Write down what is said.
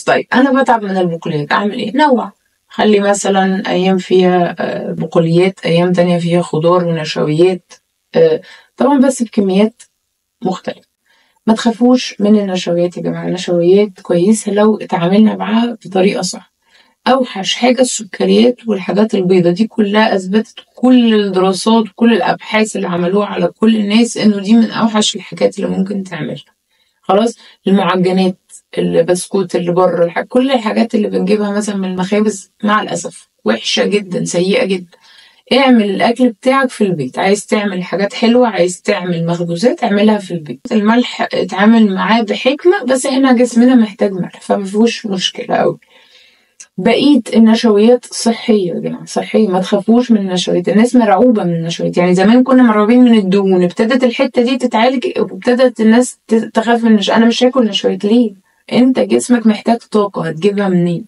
طيب أنا باتعب من البقوليات، أعمل إيه؟ نوّع، خلّي مثلًا أيام فيها بقوليات، أيام تانية فيها خضار ونشويات، طبعًا بس بكميات مختلفة. ما تخافوش من النشويات يا جماعة، النشويات كويسة لو اتعاملنا معاها بطريقة صح. أوحش حاجة السكريات والحاجات البيضا، دي كلها أثبتت كل الدراسات وكل الأبحاث اللي عملوها على كل الناس إنه دي من أوحش الحاجات اللي ممكن تعملها. خلاص، المعجنات، البسكوت اللي بره، كل الحاجات اللي بنجيبها مثلا من المخابز مع الأسف وحشة جدا، سيئة جدا. اعمل الأكل بتاعك في البيت، عايز تعمل حاجات حلوة، عايز تعمل مخبوزات، اعملها في البيت. الملح اتعامل معاه بحكمة، بس احنا جسمنا محتاج ملح فمفيهوش مشكلة أوي. بقية النشويات صحية يا جماعة، صحية، ما تخافوش من النشويات. الناس مرعوبة من النشويات، يعني زمان كنا مرعوبين من الدهون، ابتدت الحتة دي تتعالج وابتدت الناس تخاف من أنا مش هاكل نشويات. ليه؟ انت جسمك محتاج طاقة، هتجيبها منين؟